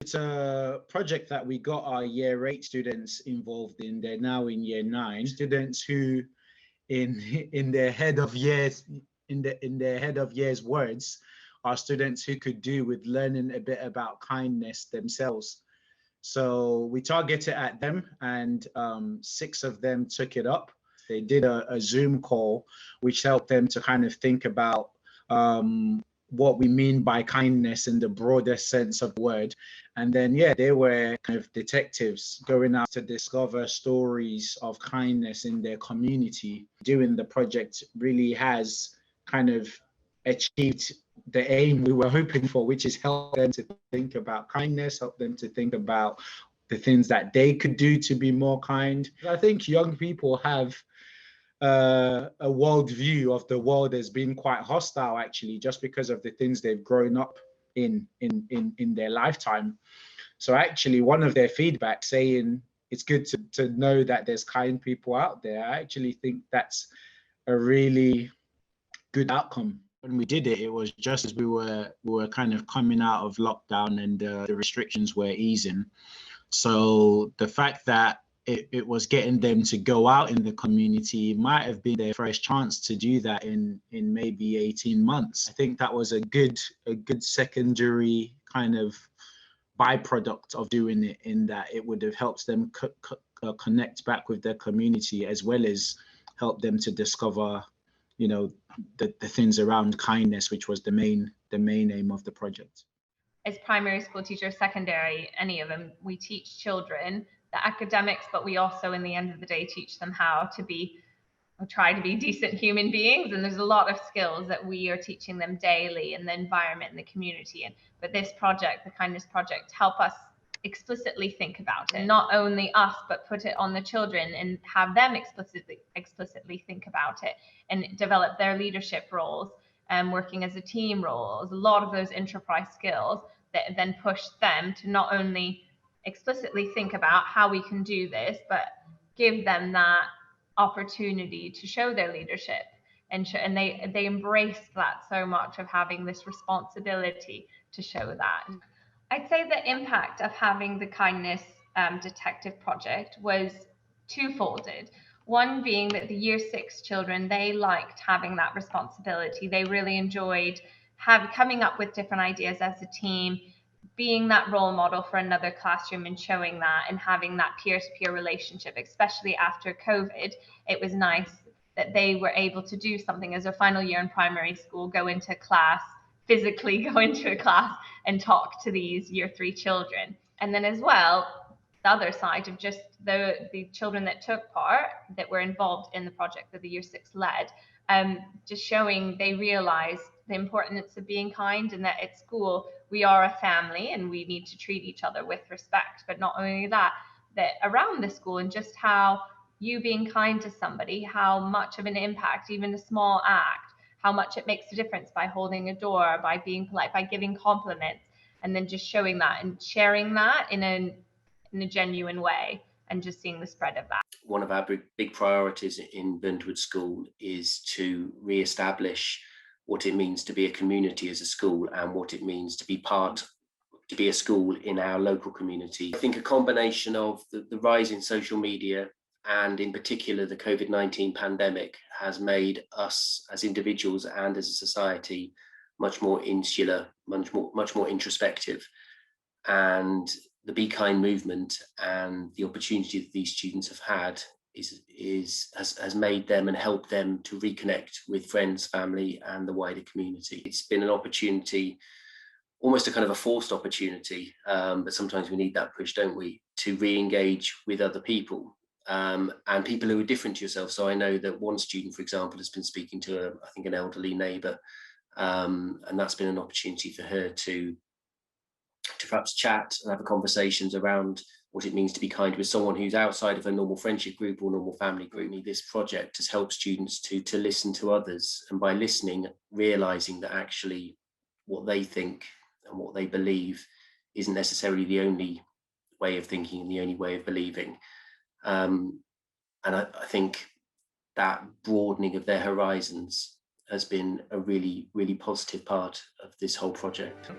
It's a project that we got our year 8 students involved in. They're now in year 9. Students who in their head of years words are students who could do with learning a bit about kindness themselves. So we targeted at them, and 6 of them took it up. They did a Zoom call, which helped them to kind of think about what we mean by kindness in the broader sense of the word. And then, yeah, they were kind of detectives going out to discover stories of kindness in their community. Doing the project really has kind of achieved the aim we were hoping for, which is help them to think about kindness, help them to think about the things that they could do to be more kind. I think young people have a worldview of the world as being quite hostile, actually, just because of the things they've grown up in their lifetime. So actually, one of their feedback saying it's good to know that there's kind people out there, I actually think that's a really good outcome. When we did it, it was just as we were kind of coming out of lockdown and the restrictions were easing. So the fact that it was getting them to go out in the community might have been their first chance to do that in maybe 18 months. I think that was a good secondary kind of byproduct of doing it, in that it would have helped them connect back with their community, as well as help them to discover, you know, the things around kindness, which was the main aim of the project. As primary school teachers, secondary, any of them, we teach children the academics, but we also, in the end of the day, teach them how to be, or try to be, decent human beings. And there's a lot of skills that we are teaching them daily in the environment and the community. But this project, the Kindness Project, help us explicitly think about it. Not only us, but put it on the children and have them explicitly think about it and develop their leadership roles and working as a team roles. A lot of those enterprise skills that then push them to not only explicitly think about how we can do this, but give them that opportunity to show their leadership, and they embrace that so much, of having this responsibility to show that. I'd say the impact of having the Kindness Detective Project was twofolded. One being that the year 6 children, they liked having that responsibility. They really enjoyed coming up with different ideas as a team, being that role model for another classroom and showing that, and having that peer-to-peer relationship, especially after COVID. It was nice that they were able to do something as their final year in primary school, go into class, physically go into a class and talk to these year 3 children. And then as well, the other side of just the children that took part, that were involved in the project that the year 6 led, just showing they realized the importance of being kind, and that at school we are a family and we need to treat each other with respect. But not only that, that around the school, and just how you being kind to somebody, how much of an impact, even a small act, how much it makes a difference by holding a door, by being polite, by giving compliments, and then just showing that and sharing that in a genuine way, and just seeing the spread of that. One of our big priorities in Brentwood School is to re-establish what it means to be a community as a school, and what it means to be a school in our local community. I think a combination of the rise in social media, and in particular the COVID-19 pandemic, has made us as individuals and as a society much more insular, much more introspective. And the Be Kind movement and the opportunity that these students have had has made them and helped them to reconnect with friends, family, and the wider community. It's been an opportunity, almost a kind of a forced opportunity, but sometimes we need that push, don't we, to re-engage with other people, and people who are different to yourself. So I know that one student, for example, has been speaking to I think an elderly neighbour, and that's been an opportunity for her to perhaps chat and have conversations around what it means to be kind with someone who's outside of a normal friendship group or normal family group. This project has helped students to listen to others, and by listening, realizing that actually what they think and what they believe isn't necessarily the only way of thinking and the only way of believing. And I think that broadening of their horizons has been a really, really positive part of this whole project.